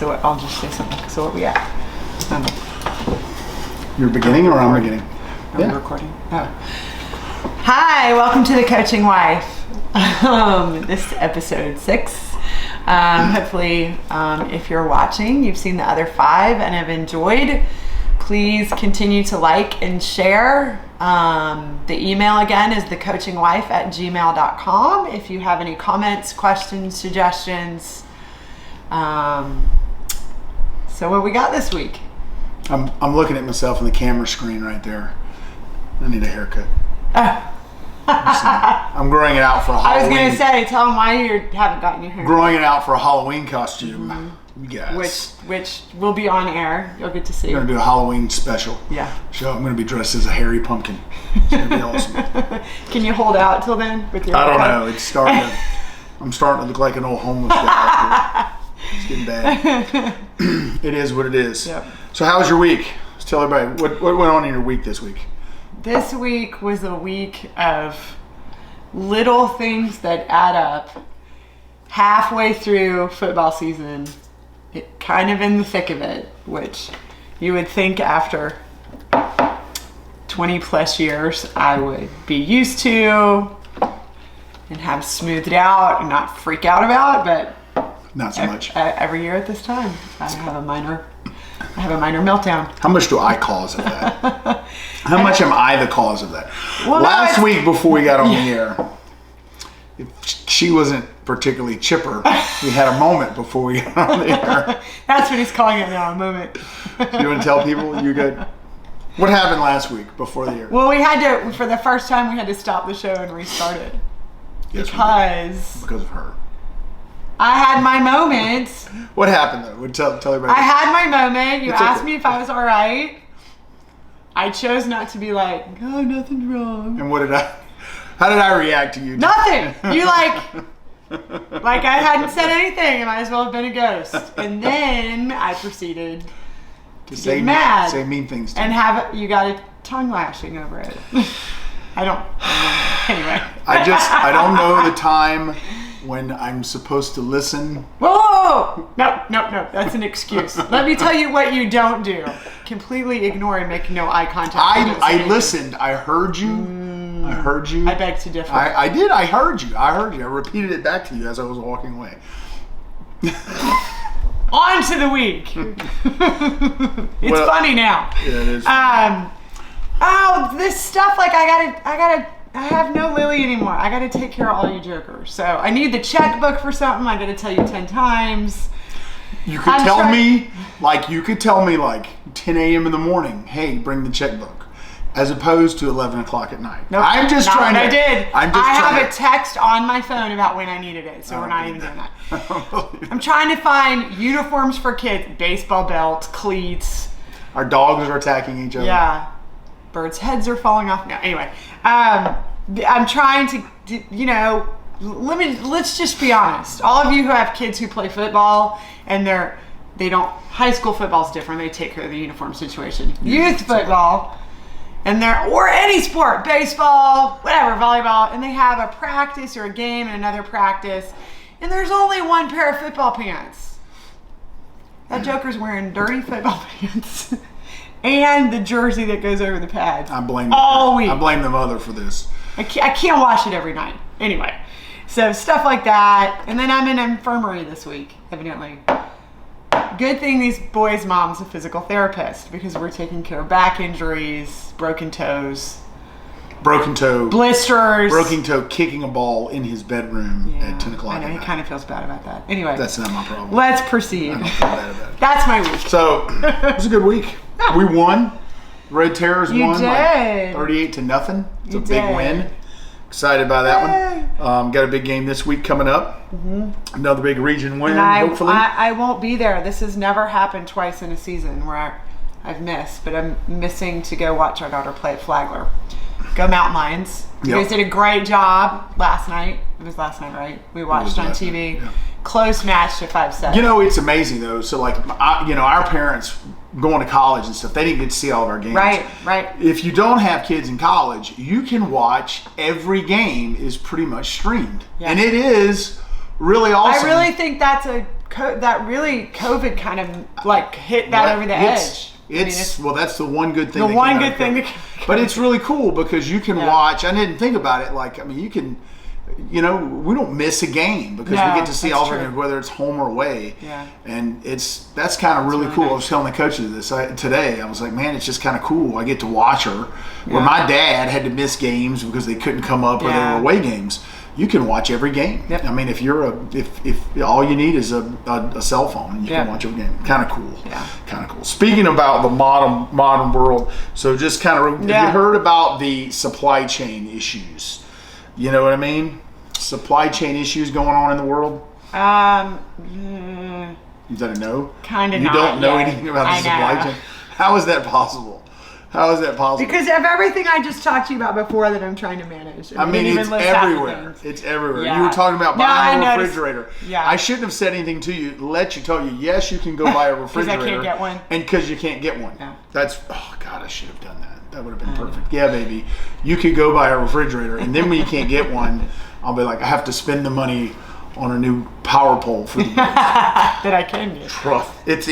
So I'll just say something. So what we at? You're beginning or I'm beginning? Are we recording? Oh. Hi, welcome to The Coaching Wife. This is episode 6. Hopefully, if you're watching, you've seen the other 5 and have enjoyed. Please continue to like and share. The email again is thecoachingwife@gmail.com. If you have any comments, questions, suggestions. So what we got this week? I'm looking at myself on the camera screen right there. I need a haircut. I'm growing it out for a Halloween. I was going to say, tell them why you haven't gotten your hair. Growing it out for a Halloween costume. You guys. Which will be on air. You'll get to see. I'm going to do a Halloween special. Yeah. So I'm going to be dressed as a hairy pumpkin. It's going to be awesome. Can you hold out till then with your I don't haircut? know. It's starting to, I'm starting to look like an old homeless guy. It's getting bad. It is what it is. Yep. So how was your week? Let's tell everybody what went on in your week this week. This week was a week of little things that add up. Halfway through football season, kind of in the thick of it, which you would think after 20 plus years I would be used to and have smoothed out and not freak out about, but not so much. Every year at this time, I have a minor meltdown. How much do I cause of that? How much am I the cause of that? Well, Last week before we got on the air, if she wasn't particularly chipper. We had a moment before we got on the air. That's what he's calling it now, a moment. You want to tell people you good? What happened last week before the air? Well, we had to, for the first time, we had to stop the show and restart it. Yes, because of her. I had my moment. What happened though? Tell everybody. I had my moment. You asked me if I was all right. I chose not to be like, oh, nothing's wrong. And how did I react to you? Nothing. You like I hadn't said anything. I might as well have been a ghost. And then I proceeded to get mad. Say mean things to and me. you got a tongue lashing over it. I don't anyway. I don't know the time when I'm supposed to listen. Whoa! No, that's an excuse. Let me tell you what you don't do. Completely ignore and make no eye contact. I listened. I heard you. I heard you. I beg to differ. I did. I heard you. I repeated it back to you as I was walking away. On to the week. It's funny now. Yeah, it is. This stuff, like I have no Lily anymore. I gotta take care of all you jokers. So I need the checkbook for something. I gotta tell you 10 times. You could tell me 10 a.m. in the morning, hey, bring the checkbook. As opposed to 11 o'clock at night. Nope, I'm just trying to. I did. I have a text on my phone about when I needed it, so we're not even doing that. I'm trying to find uniforms for kids, baseball belts, cleats. Our dogs are attacking each other. Yeah. Birds' heads are falling off. No, anyway. I'm trying to, let's just be honest. All of you who have kids who play football and high school football is different. They take care of the uniform situation. Youth football, or any sport, baseball, whatever, volleyball, and they have a practice or a game and another practice, and there's only one pair of football pants. That joker's wearing dirty football pants. And the jersey that goes over the pads. I blame all week. I blame the mother for this. I can't wash it every night. Anyway, so stuff like that. And then I'm in infirmary this week, evidently. Good thing these boys' mom's a physical therapist because we're taking care of back injuries, broken toes. Broken toe. Blisters. Broken toe kicking a ball in his bedroom at 10 o'clock I know, at he night. kind of feels bad about that. Anyway. That's not my problem. Let's proceed. I don't feel bad about it. That's my week. So, it was a good week. We won. Red Terrors won did. 38-0. It's a did. big win. Excited by that one. Got a big game this week coming up. Another big region win, hopefully. I won't be there. This has never happened twice in a season where I've missed, but I'm missing to go watch our daughter play at Flagler. Go Mountain Lions. You guys did a great job last night. It was last night, right? We watched on TV. Yeah. Close match to 5-7. It's amazing though. So our parents going to college and stuff, they didn't get to see all of our games. Right. If you don't have kids in college, you can watch every game is pretty much streamed. Yeah. And it is really awesome. I really think that's a that really COVID kind of like hit that over the edge. Well, that's the one good thing. The one good thing. But it's really cool because you can watch. I didn't think about it. Like, I mean, you can. We don't miss a game because we get to see all of it, whether it's home or away. Yeah. And that's kind of really cool. Nice. I was telling the coaches this today. I was like, man, it's just kind of cool. I get to watch her. Where my dad had to miss games because they couldn't come up or they were away games. You can watch every game. Yep. I mean, if all you need is a cell phone, you can watch every game. Kind of cool. Yeah. Kind of cool. Speaking about the modern world, so just kind of have you heard about the supply chain issues? You know what I mean? Supply chain issues going on in the world? Is that a no? Kind of not. You don't know anything about the supply chain? How is that possible? How is that possible? Because of everything I just talked to you about before that I'm trying to manage. I mean, it's everywhere. It's everywhere. Yeah. You were talking about buying a refrigerator. Yeah. I shouldn't have said anything to you. Tell you, yes, you can go buy a refrigerator. Because I can't get one. And because you can't get one. Yeah. Oh, God, I should have done that. That would have been perfect. Yeah, baby. You could go buy a refrigerator. And then when you can't get one, I'll be like, I have to spend the money on a new power pole for the kids. That I can get. It's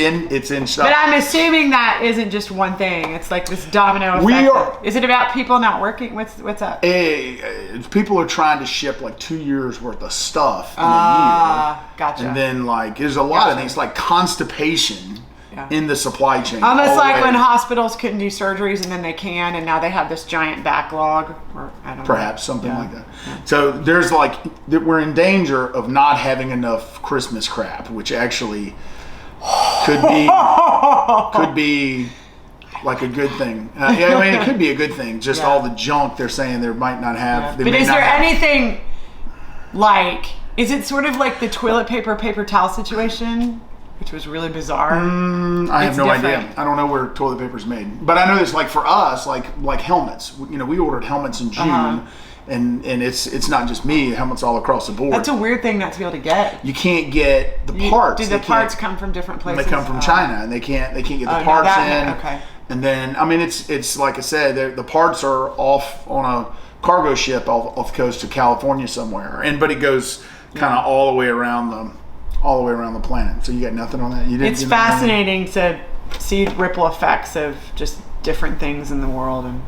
in stock. But I'm assuming that isn't just one thing. It's like this domino effect. Is it about people not working? What's up? People are trying to ship like 2 years worth of stuff in a year. Gotcha. And then there's a lot of things like constipation in the supply chain. Almost like when hospitals couldn't do surgeries and then they can, and now they have this giant backlog. Or I don't know. Perhaps something like that. Yeah. So there's we're in danger of not having enough Christmas crap, which actually could be like a good thing. I mean, it could be a good thing. Just all the junk they're saying they might not have. But is there anything is it sort of like the toilet paper towel situation? Which was really bizarre. I have no idea. I don't know where toilet paper's made, but I know this. Like for us, like helmets. We ordered helmets in June, and it's not just me. Helmets all across the board. That's a weird thing not to be able to get. You can't get the parts. Do the parts come from different places? They come from China, and they can't get the parts in. Okay. And then it's like I said, the parts are off on a cargo ship off the coast of California somewhere, but it goes kind of all the way around the planet. So you got nothing on that? It's fascinating to see ripple effects of just different things in the world and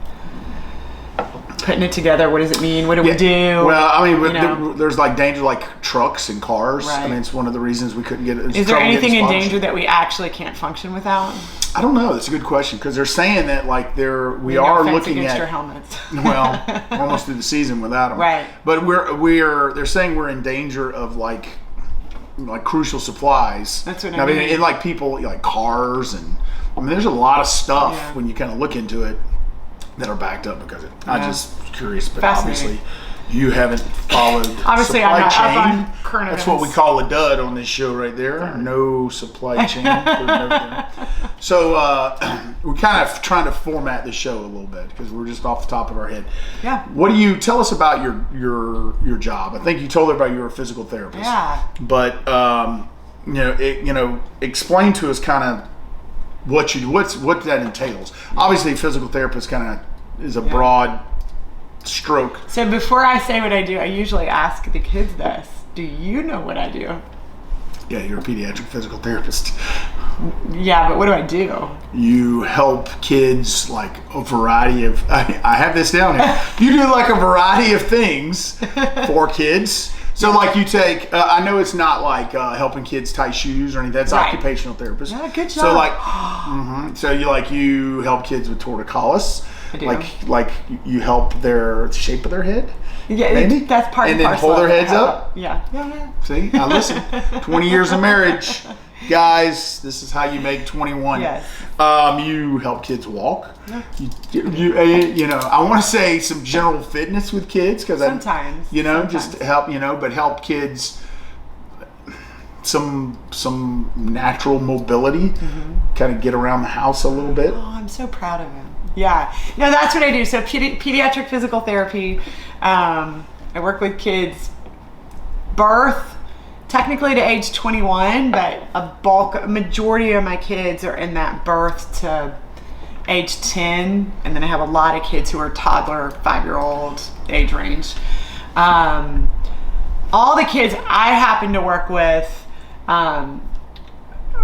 putting it together. What does it mean? What do we do? Well, I mean, there's danger like trucks and cars. Right. I mean, it's one of the reasons we couldn't get it. Is there anything in danger that we actually can't function without? I don't know. That's a good question because they're saying that we are looking at your helmets. Well, we're almost through the season without them. Right. But they're saying we're in danger of like crucial supplies. That's what I mean. And people cars and there's a lot of stuff when you kind of look into it that are backed up because of it. I'm just curious, but obviously you haven't followed obviously supply I'm not chain. Up on current That's events. what we call a dud on this show right there. No supply chain. So we're kind of trying to format the show a little bit because we're just off the top of our head. Yeah. What do you tell us about your job? I think you told everybody you were a physical therapist. Yeah. But explain to us kind of what that entails. Obviously, physical therapist kind of is a broad stroke. So before I say what I do, I usually ask the kids this. Do you know what I do? Yeah, you're a pediatric physical therapist. Yeah, but what do I do? You help kids a variety of... I have this down here. You do a variety of things for kids. So you take... I know it's not helping kids tie shoes or anything. That's occupational therapist. Yeah, good job. So you help kids with torticollis. I do. You help the shape of their head. Yeah, maybe that's part. And then hold their heads up. Yeah. See, now listen. 20 years of marriage, guys. This is how you make 21. Yes. You help kids walk. Yeah. I want to say some general fitness with kids because sometimes. Just help. But help kids. Some natural mobility, kind of get around the house a little bit. Oh, I'm so proud of him. Yeah, no, that's what I do. So pediatric physical therapy. I work with kids birth technically to age 21, but a majority of my kids are in that birth to age 10, and then I have a lot of kids who are toddler, 5-year-old age range. All the kids I happen to work with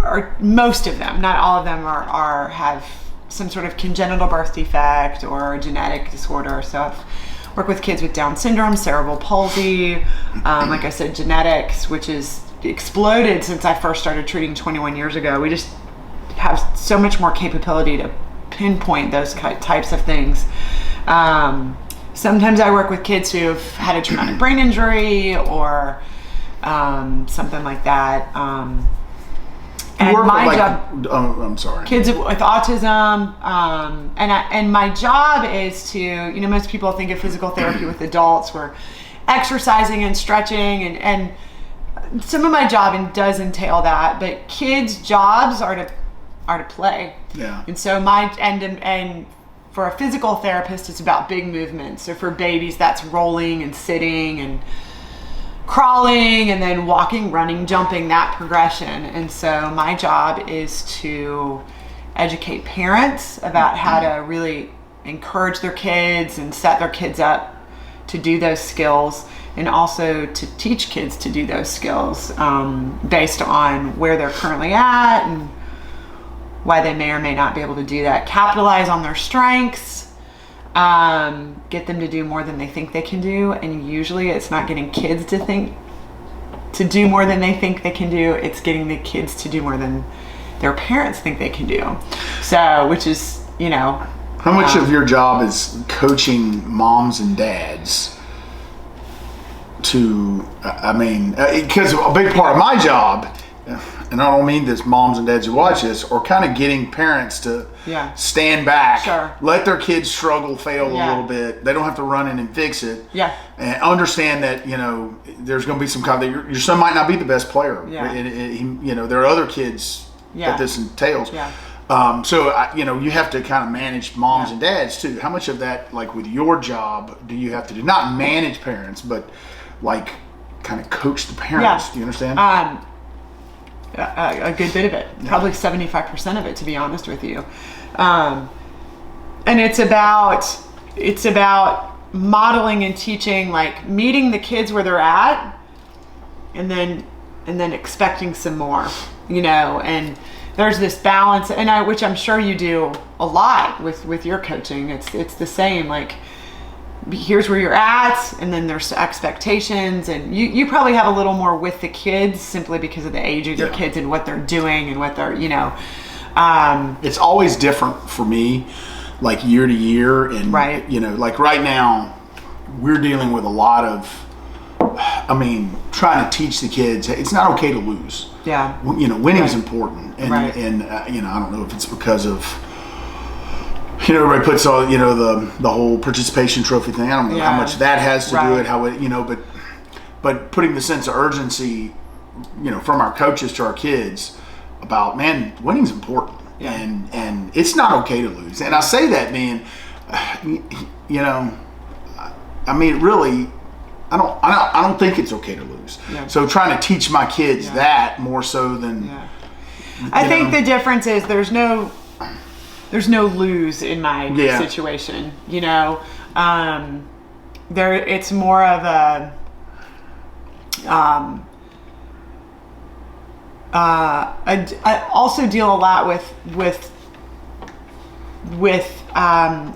or most of them, not all of them, are have some sort of congenital birth defect or a genetic disorder. So I've worked with kids with Down syndrome, cerebral palsy, like I said, genetics, which is exploded since I first started treating 21 years ago. We just have so much more capability to pinpoint those types of things. Sometimes I work with kids who have had a traumatic brain injury or something like that. And my job, I'm sorry. Kids with autism, and my job is to, most people think of physical therapy with adults, where exercising and stretching, and some of my job does entail that, but kids' jobs are to play. Yeah. And so and for a physical therapist, it's about big movements. So for babies, that's rolling and sitting and crawling and then walking, running, jumping, that progression. And so my job is to educate parents about how to really encourage their kids and set their kids up to do those skills, and also to teach kids to do those skills based on where they're currently at and why they may or may not be able to do that. Capitalize on their strengths, get them to do more than they think they can do. And usually it's not getting kids to do more than they think they can do. It's getting the kids to do more than their parents think they can do. So, which is, How much of your job is coaching moms and dads because a big part of my job, and I don't mean this, moms and dads who watch this, are kind of getting parents to stand back, let their kids struggle, fail a little bit. They don't have to run in and fix it. Yeah. And understand that, there's going to be some kind of, your son might not be the best player. Yeah. There are other kids that this entails. Yeah. So, you have to kind of manage moms and dads too. How much of that, like with your job, do you have to do? Not manage parents, but like kind of coach the parents. Yeah. Do you understand? A good bit of it, probably 75% of it, to be honest with you. And it's about modeling and teaching, like meeting the kids where they're at, and then expecting some more, and there's this balance, which I'm sure you do a lot with your coaching. It's the same, like, here's where you're at, and then there's expectations, and you probably have a little more with the kids simply because of the age of your kids and what they're doing and what they're, it's always different for me, like year to year, and like right now we're dealing with a lot of, trying to teach the kids it's not okay to lose. Yeah. Winning is important, and I don't know if it's because of, everybody puts all, the whole participation trophy thing. I don't know how much that has to do it, how it, but putting the sense of urgency, from our coaches to our kids about, man, winning's important, and it's not okay to lose. And I say that, man, really, I don't think it's okay to lose. Yeah. So trying to teach my kids that more so than. Yeah. I think the difference is there's no lose in my situation, it's more of I also deal a lot with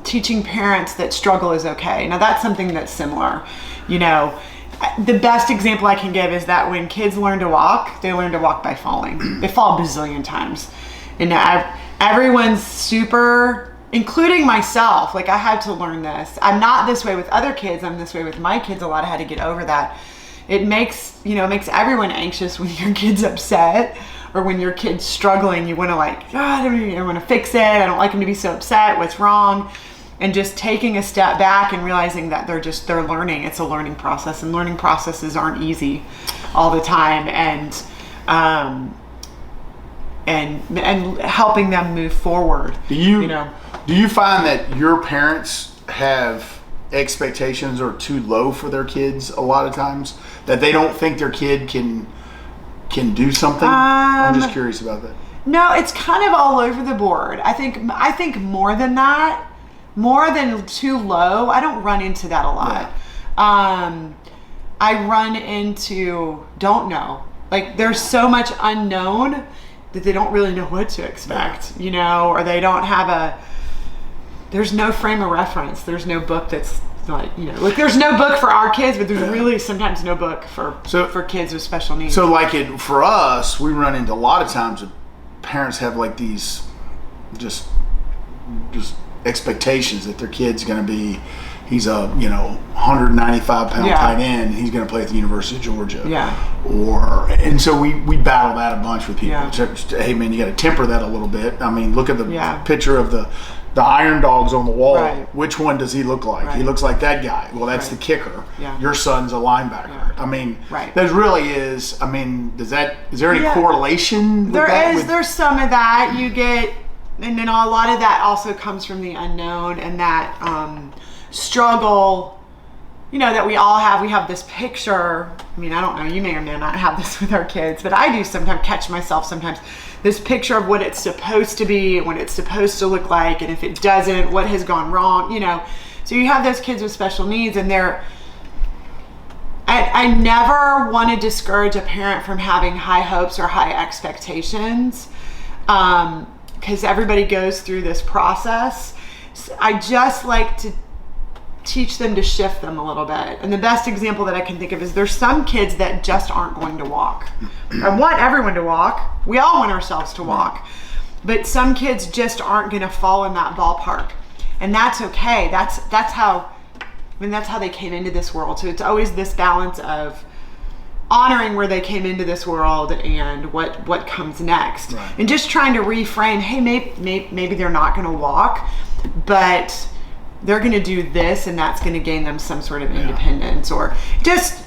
teaching parents that struggle is okay. Now that's something that's similar, The best example I can give is that when kids learn to walk, they learn to walk by falling. They fall a bazillion times. And everyone's super, including myself, like I had to learn this. I'm not this way with other kids. I'm this way with my kids a lot. I had to get over that. It makes everyone anxious when your kid's upset or when your kid's struggling. You want to I want to fix it. I don't like them to be so upset. What's wrong? And just taking a step back and realizing that they're learning. It's a learning process, and learning processes aren't easy all the time. And helping them move forward. Do you find that your parents have expectations are too low for their kids a lot of times, that they don't think their kid can do something? I'm just curious about that. No, it's kind of all over the board. I think more than that, more than too low. I don't run into that a lot. Yeah. I run into don't know. Like there's so much unknown that they don't really know what to expect, you know, or they don't have there's no frame of reference. There's no book that's like, you know, like there's no book for our kids, but there's really sometimes no book for kids with special needs. So like for us, we run into a lot of times that parents have like these just expectations that their kid's going to be, he's a 195 pound tight end, he's going to play at the University of Georgia. And so we battle that a bunch with people. Hey man, you got to temper that a little bit. I mean, look at the picture of the Iron Dogs on the wall. Which one does he look like? He looks like that guy. Well, that's the kicker. Your son's a linebacker. I mean, there really is. I mean, is there any correlation with that? There's some of that you get, and then a lot of that also comes from the unknown and that struggle, you know, that we all have. We have this picture. I mean, I don't know, you may or may not have this with our kids, but I do sometimes catch myself sometimes, this picture of what it's supposed to be and what it's supposed to look like, and if it doesn't, what has gone wrong, you know. So you have those kids with special needs, and I never want to discourage a parent from having high hopes or high expectations, because everybody goes through this process. So I just like to teach them to shift them a little bit. And the best example that I can think of is there's some kids that just aren't going to walk. I want everyone to walk. We all want ourselves to walk. But some kids just aren't going to fall in that ballpark. And that's okay. That's how they came into this world. So it's always this balance of honoring where they came into this world and what comes next. And just trying to reframe, hey, maybe they're not going to walk, but they're going to do this, and that's going to gain them some sort of independence, or just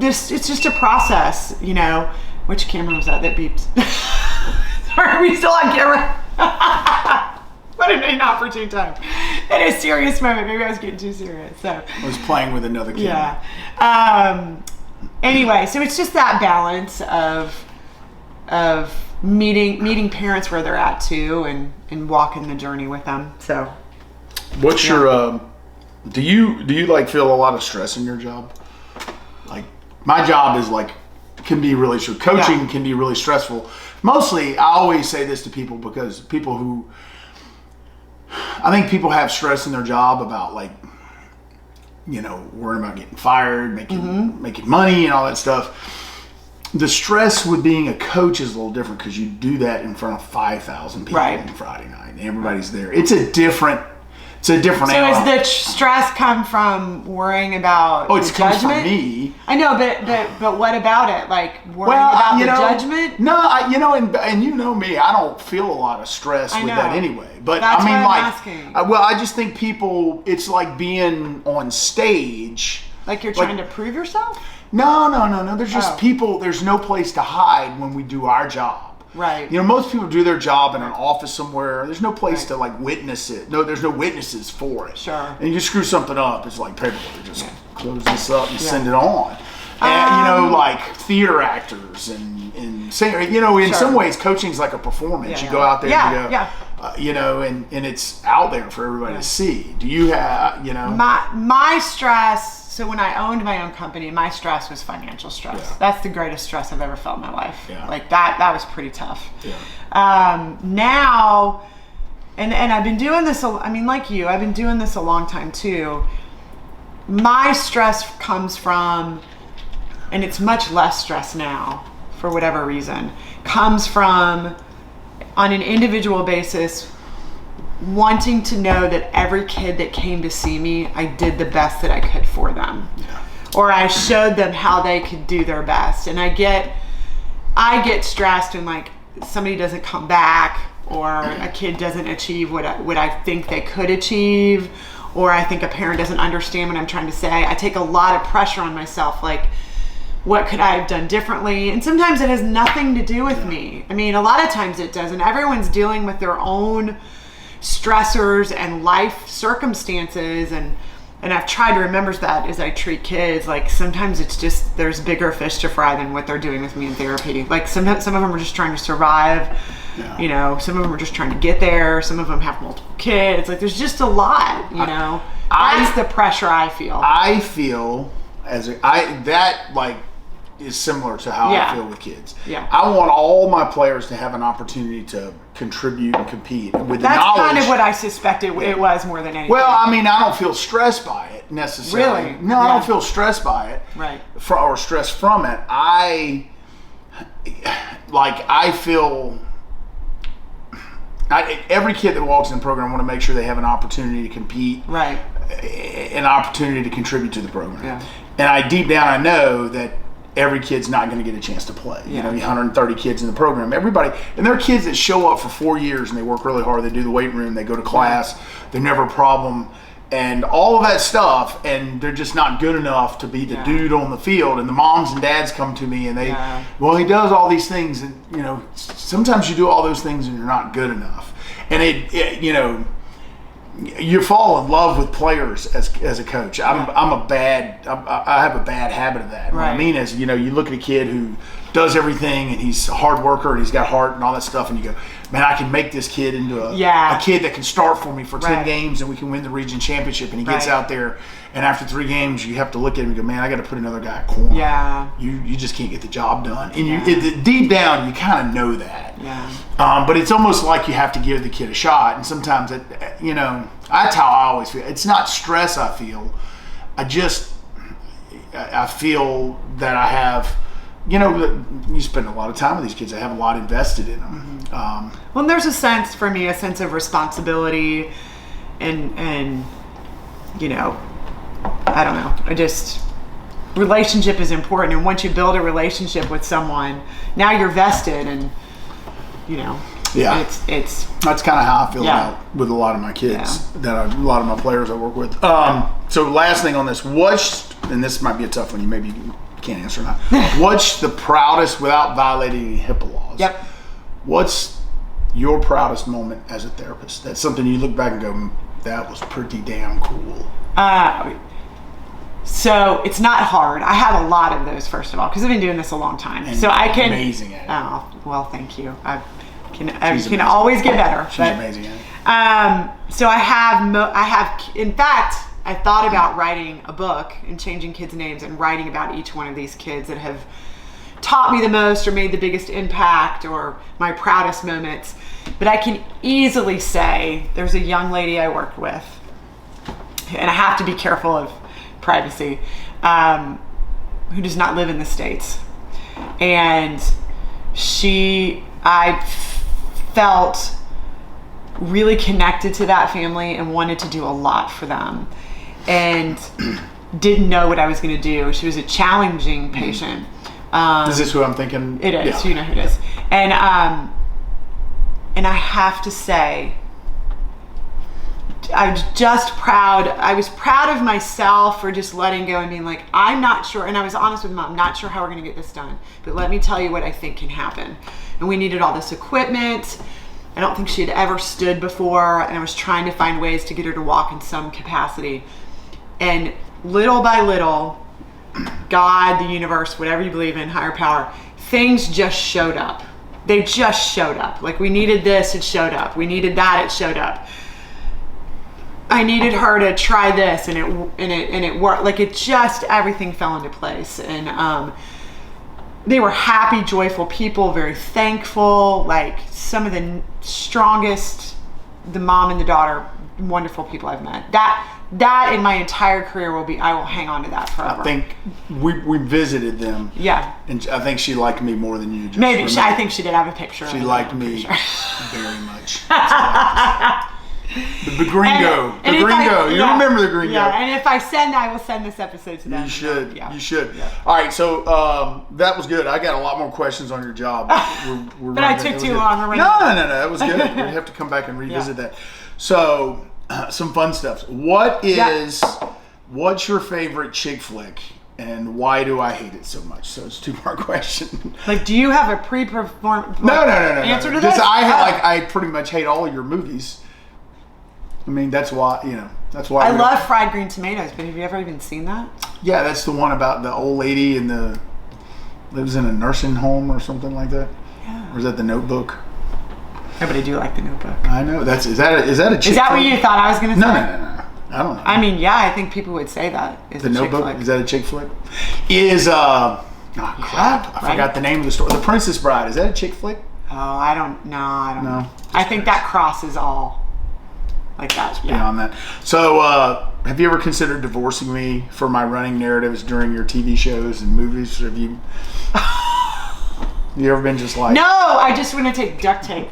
this. It's just a process, you know. Which camera was that beeped? Sorry, are we still on camera? What an inopportune time. In a serious moment, maybe I was getting too serious. So I was playing with another camera. Anyway, so it's just that balance of meeting parents where they're at too, and walking the journey with them. So. What's your do you like feel a lot of stress in your job? Like my job is like can be really coaching can be really stressful. Mostly I always say this to people because I think people have stress in their job about like, you know, worrying about getting fired, making money and all that stuff. The stress with being a coach is a little different because you do that in front of 5,000 people on Friday night and everybody's there. It's a different animal. So is the stress come from worrying about the judgment? Comes from me. I know, but what about it? Like worrying about the judgment? No, and you know me, I don't feel a lot of stress with that anyway. But that's I mean, what I'm like, asking. I just think people, it's like being on stage. Like you're trying to prove yourself? No. There's just people. There's no place to hide when we do our job. Right. You know, most people do their job in an office somewhere. There's no place to like witness it. No, there's no witnesses for it. Sure. And you screw something up, it's like paperwork. Just close this up and send it on. And you know, like theater actors and singers. You know, in some ways, coaching's like a performance. You go out there and you go, you know, and it's out there for everybody to see. Do you have, you know? My stress. So when I owned my own company, my stress was financial stress. Yeah. That's the greatest stress I've ever felt in my life. Yeah. Like that was pretty tough. Yeah. Now, and I've been doing this, I mean, like you, I've been doing this a long time too. My stress comes from, and it's much less stress now for whatever reason, comes from on an individual basis, wanting to know that every kid that came to see me, I did the best that I could for them. Yeah. Or I showed them how they could do their best. And I get stressed when like somebody doesn't come back, or a kid doesn't achieve what I think they could achieve, or I think a parent doesn't understand what I'm trying to say. I take a lot of pressure on myself, like, what could I have done differently? And sometimes it has nothing to do with me. I mean, a lot of times it doesn't. Everyone's dealing with their own stressors and life circumstances, and I've tried to remember that as I treat kids. Like sometimes it's just there's bigger fish to fry than what they're doing with me in therapy. Like some of them are just trying to survive. You know, some of them are just trying to get there. Some of them have multiple kids. Like there's just a lot. You know, that's the pressure I feel. I feel like is similar to how Yeah. I feel with kids. Yeah. I want all my players to have an opportunity to contribute and compete with the That's knowledge. kind of what I suspected it was more than anything. Well, I mean, I don't feel stressed by it necessarily. Really? No, I Yeah. don't feel stressed by it. Right. Or stressed from it. I feel every kid that walks in the program, I want to make sure they have an opportunity to compete, Right. an opportunity to contribute to the program. Yeah. And deep down, I know that every kid's not going to get a chance to play. You know, 130 kids in the program. Everybody, and there are kids that show up for 4 years and they work really hard. They do the weight room. They go to class. They're never a problem. And all of that stuff, and they're just not good enough to be the dude on the field. And the moms and dads come to me and they, well, he does all these things. And, you know, sometimes you do all those things and you're not good enough. And you know, you fall in love with players as a coach. I have a bad habit of that. What I mean is, you know, you look at a kid who does everything and he's a hard worker and he's got heart and all that stuff, and you go, man, I can make this kid into a kid that can start for me for 10 games and we can win the region championship. And he gets out there, and after 3 games, you have to look at him and go, man, I got to put another guy at corner. Yeah. You just can't get the job done. And deep down, you kind of know that. Yeah. But it's almost like you have to give the kid a shot. And sometimes, you know, that's how I always feel. It's not stress I feel. I feel that I have, you know, you spend a lot of time with these kids. I have a lot invested in them. Well, and there's a sense for me, a sense of responsibility and you know, I don't know. Relationship is important. And once you build a relationship with someone, now you're vested, and, you know, it's that's kind of how I feel about with a lot of my kids, a lot of my players I work with. So last thing on this, and this might be a tough one, you maybe can't answer or not. What's the proudest, without violating any HIPAA laws? Yep. What's your proudest moment as a therapist? That's something you look back and go, that was pretty damn cool. So it's not hard. I have a lot of those, first of all, because I've been doing this a long time. And so I can. Amazing at it. Oh, well, thank you. I can always get better. She's amazing at it. So I have. In fact, I thought about writing a book and changing kids' names and writing about each one of these kids that have taught me the most or made the biggest impact or my proudest moments. But I can easily say there's a young lady I worked with, and I have to be careful of privacy, who does not live in the States. And I felt really connected to that family and wanted to do a lot for them, and didn't know what I was going to do. She was a challenging patient. Is this who I'm thinking? It is. Yeah. You know who it is. And I have to say, I was just proud. I was proud of myself for just letting go and being like, I'm not sure. And I was honest with Mom, I'm not sure how we're going to get this done, but let me tell you what I think can happen. And we needed all this equipment. I don't think she had ever stood before, and I was trying to find ways to get her to walk in some capacity. And little by little, God, the universe, whatever you believe in, higher power, things just showed up. They just showed up. Like, we needed this, it showed up. We needed that, it showed up. I needed her to try this, and it worked. Like, it just, everything fell into place. And they were happy, joyful people, very thankful, like some of the strongest, the mom and the daughter, wonderful people I've met. That in my entire career I will hang on to that forever. I think we visited them. Yeah. And I think she liked me more than you. Maybe. I think she did have a picture. She liked me very much. The gringo. You remember the gringo. Yeah, and if I will send this episode to them. You should. Yeah. You should. Yeah. All right, so that was good. I got a lot more questions on your job. But I took too long. No, that was good. We'd have to come back and revisit that. So, some fun stuff. What's your favorite chick flick, and why do I hate it so much? So it's a 2-part question. Like, do you have a pre-performed no answer to this? I pretty much hate all of your movies. I mean, that's why. I love Fried Green Tomatoes, but have you ever even seen that? Yeah, that's the one about the old lady lives in a nursing home or something like that. Yeah. Or is that The Notebook? Yeah, but I do like The Notebook. I know. Is that a chick Is that flick? what you thought I was going to say? No. I don't know. I mean, yeah, I think people would say that is The a Notebook? chick flick. Is that a chick flick? Is Oh, crap. I forgot the name of the story. The Princess Bride. Is that a chick flick? Oh, I don't know. No. I think that crosses all like that. Yeah. Beyond that. So, have you ever considered divorcing me for my running narratives during your TV shows and movies? Have you? You ever been just like? No, I just want to take duct tape.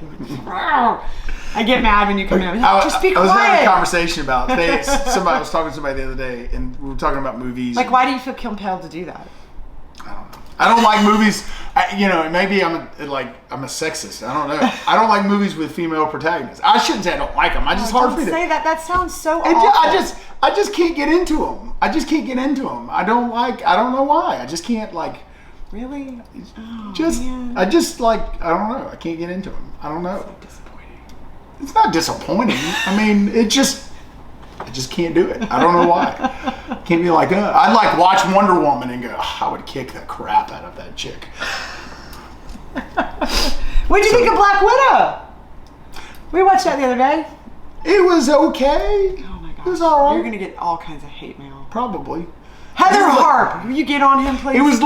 I get mad when you come in. Just be quiet. I was having a conversation about somebody. I was talking to somebody the other day, and we were talking about movies. Like, why do you feel compelled to do that? I don't know. I don't like movies. Maybe I'm a sexist. I don't know. I don't like movies with female protagonists. I shouldn't say I don't like them. I just hard for me to say that. That sounds so awful. I just can't get into them. I don't know why. I just can't like. Really? I don't know. I can't get into them. I don't know. So disappointing. It's not disappointing. I mean, I just can't do it. I don't know why. Can't be like, I'd like watch Wonder Woman and go, I would kick the crap out of that chick. What did you think of Black Widow? We watched that the other day. It was okay. Oh my gosh. It was all right. You're going to get all kinds of hate mail. Probably. Heather Harp, will you get on him, please? It was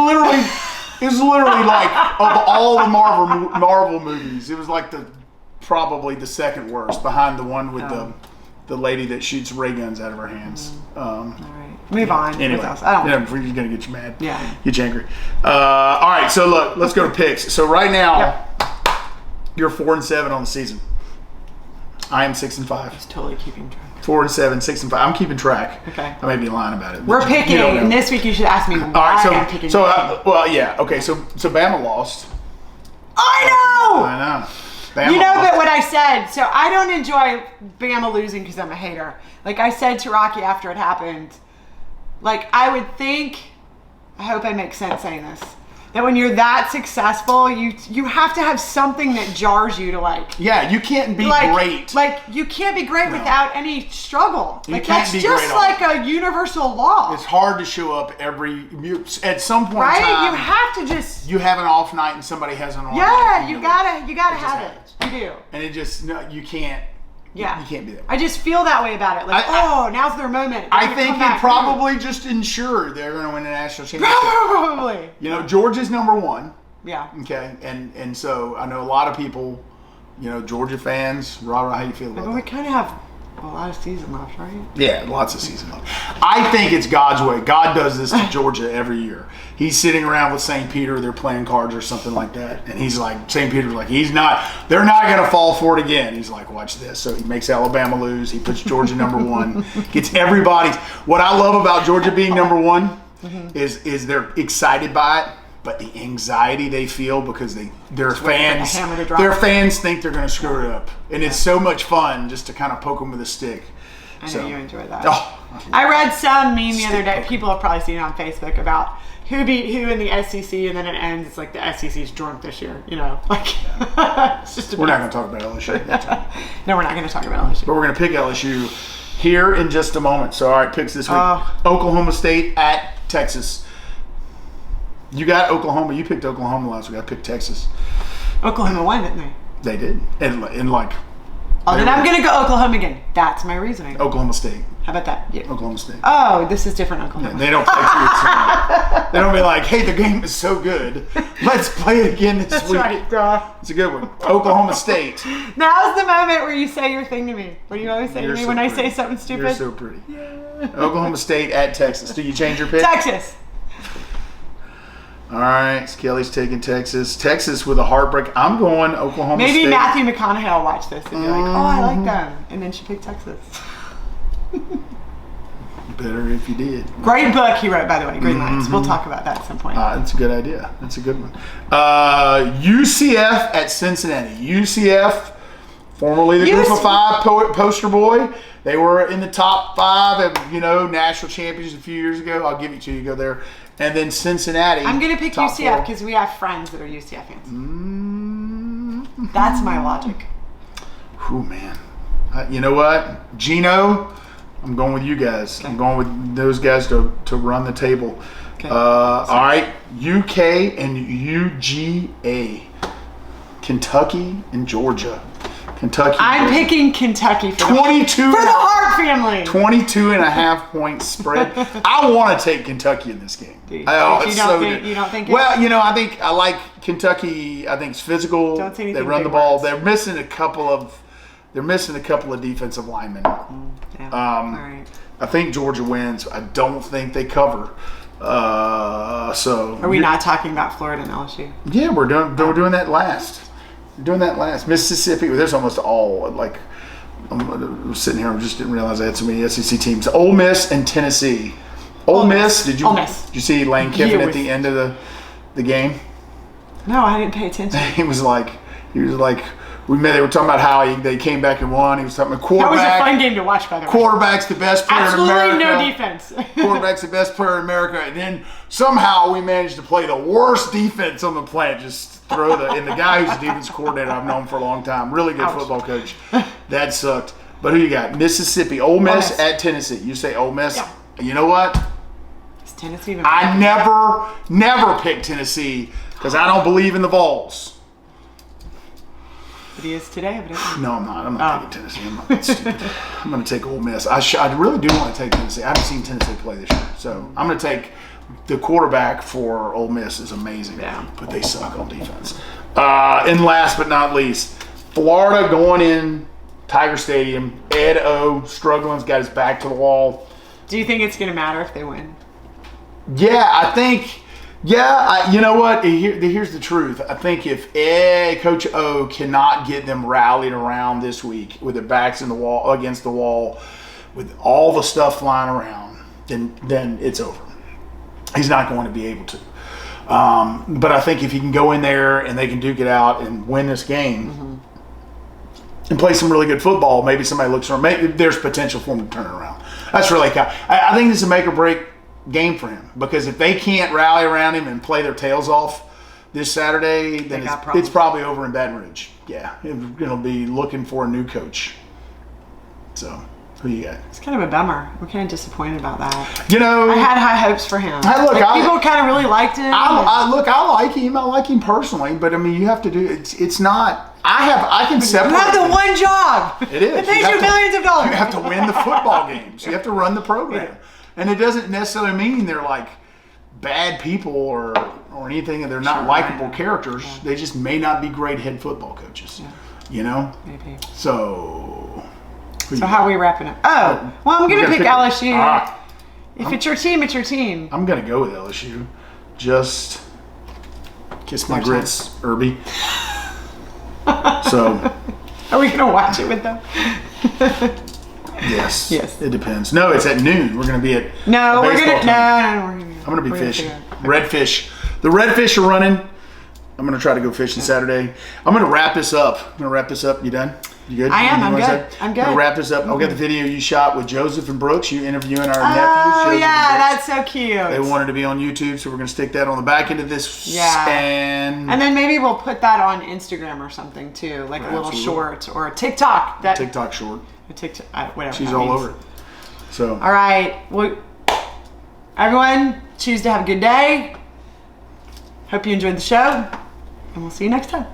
literally like, of all the Marvel movies, it was like probably the second worst, behind the one with the lady that shoots ray guns out of her hands. All right. Move on. Anyway, you're going to get you mad. Yeah. Get you angry. All right, so look, let's go to picks. So right now, you're 4-7 on the season. I am 6-5. He's totally keeping track. 4-7, 6-5. I'm keeping track. Okay. I may be lying about it. We're picking, and this week you should ask me why I'm picking. So Bama lost. I know. Bama lost. But what I said, so I don't enjoy Bama losing because I'm a hater. Like I said to Rocky after it happened, like I would think, I hope I make sense saying this, that when you're that successful, you have to have something that jars you to like. Yeah, you can't be great. Like you can't be great without any struggle. You can't be just great like a universal law. It's hard to show up at some point. Right? In time, you have to just. You have an off night and somebody has an on night. Yeah, you gotta have it. You do. And you can't. Yeah. You can't be there. I just feel that way about it. Like, now's their moment. I think it probably just ensured they're going to win the national championship. Probably. Georgia's number 1. Yeah. Okay. And so I know a lot of people, Georgia fans, how you feel about that? We kind of have a lot of season left, right? Yeah, lots of season left. I think it's God's way. God does this to Georgia every year. He's sitting around with St. Peter, they're playing cards or something like that. And he's like, St. Peter's like, they're not going to fall for it again. He's like, watch this. So he makes Alabama lose. He puts Georgia number 1. Gets everybody. What I love about Georgia being number 1 is they're excited by it. But the anxiety they feel because their fans think they're going to screw it up. And it's so much fun just to kind of poke them with a stick. I know you enjoy that. I read some meme the other day. People have probably seen it on Facebook about who beat who in the SEC, and then it ends. It's like the SEC's drunk this year. It's just. We're not going to talk about LSU. No, we're not going to talk about LSU. But we're going to pick LSU here in just a moment. So, all right, picks this week: Oklahoma State at Texas. You got Oklahoma. You picked Oklahoma last week. I picked Texas. Oklahoma won, didn't they? They did. And then I'm going to go Oklahoma again. That's my reasoning. Oklahoma State. How about that? Yeah. Oklahoma State. Oh, this is different Oklahoma. Yeah, they don't play too They don't be like, hey, the game is so good. Let's play it again this week. That's right. It's a good one. Oklahoma State. Now's the moment where you say your thing to me. What do you always say to me when I say something stupid? You're so pretty. Yeah. Oklahoma State at Texas. Do you change your pick? Texas. All right, Kelly's taking Texas. Texas with a heartbreak. I'm going Oklahoma State. Maybe Matthew McConaughey will watch this and be like, I like them. And then she picked Texas. Better if you did. Great book he wrote, by the way, Green Lights. We'll talk about that at some point. That's a good idea. That's a good one. UCF at Cincinnati. UCF, formerly the Group of 5 poster boy. They were in the top 5 of, national champions a few years ago. I'll give it to you. Go there. And then Cincinnati. I'm going to pick UCF because we have friends that are UCF fans. That's my logic. Oh, man. You know what? Gino, I'm going with you guys. Okay. I'm going with those guys to run the table. Okay. All right. UK and UGA. Kentucky and Georgia. Kentucky. I'm picking Kentucky for 22 for the heart family. 22.5 point spread. I want to take Kentucky in this game. You it's don't so think- good. you don't think it- Well, I think I like Kentucky. I think it's physical. Don't say They anything run the big ball. words. They're missing a couple of defensive linemen. Yeah. All right. I think Georgia wins. I don't think they cover. So Are we not talking about Florida and LSU? Yeah, we're doing that last. We're doing that last. Mississippi. There's almost all like. I'm sitting here. I just didn't realize I had so many SEC teams. Ole Miss and Tennessee. Ole Miss. Did you? Ole Miss. Did you see Lane Kiffin Yeah, at the end of the game? No, I didn't pay attention. He was like, we met. They were talking about how they came back and won. He was talking about That was a quarterback. fun game to watch, by the way. Quarterback's the best player in Absolutely America. no defense. Quarterback's the best player in America, and then somehow we managed to play the worst defense on the planet. Just throw and the guy who's the defense coordinator I've known for a long time, really good football coach. That sucked. But who you got? Mississippi, Ole Miss at Tennessee. You say Ole Miss. Yeah. You know what? Is Tennessee even I never pick Tennessee because I don't believe in the Vols. It is today, but it's No, I'm not. I'm not taking Tennessee. I'm not that stupid. I'm going to take Ole Miss. I really do want to take Tennessee. I haven't seen Tennessee play this year. So I'm going to take the quarterback for Ole Miss is amazing. Yeah. But they suck on defense. And last but not least, Florida going in Tiger Stadium. Ed O. struggling's got his back to the wall. Do you think it's going to matter if they win? Yeah, I think. Yeah, you know what? Here's the truth. I think if Coach O cannot get them rallied around this week with their backs in the wall against the wall, with all the stuff flying around, then it's over. He's not going to be able to. But I think if he can go in there and they can duke it out and win this game and play some really good football, maybe somebody looks around. Maybe there's potential for him to turn it around. That's really I think this is a make or break game for him, because if they can't rally around him and play their tails off this Saturday, then it's probably over in Baton Rouge. Yeah, it'll be looking for a new coach. So, who you got? It's kind of a bummer. We're kind of disappointed about that. I had high hopes for him. Look, people kind of really liked him. I like him. I like him personally, but I mean, you have to do it's not. I can separate. You have the one job. It is. It pays you millions of dollars. You have to win the football games. You have to run the program. Yeah. And it doesn't necessarily mean they're like bad people or anything, and they're not likable characters. Yeah. They just may not be great head football coaches. Yeah. Maybe. So how are we wrapping up? Oh, well, I'm going to pick LSU. If it's your team, it's your team. I'm going to go with LSU. Just kiss my grits, Irby. So. Are we going to watch it with them? Yes. It depends. No, it's at noon. We're going to be at. No, we're going to. I'm going to be fishing. Redfish. The redfish are running. I'm going to try to go fishing Saturday. I'm going to wrap this up. You done? You good? I am. I'm good. I'm good. I'm going to wrap this up. I'll get the video you shot with Joseph and Brooks. You interviewing our nephews. Oh, yeah. That's so cute. They wanted to be on YouTube, so we're going to stick that on the back end of this. Yeah. And then maybe we'll put that on Instagram or something too, like a little short or a TikTok. TikTok short. Whatever. She's all over it. So. All right. Well, everyone, choose to have a good day. Hope you enjoyed the show, and we'll see you next time.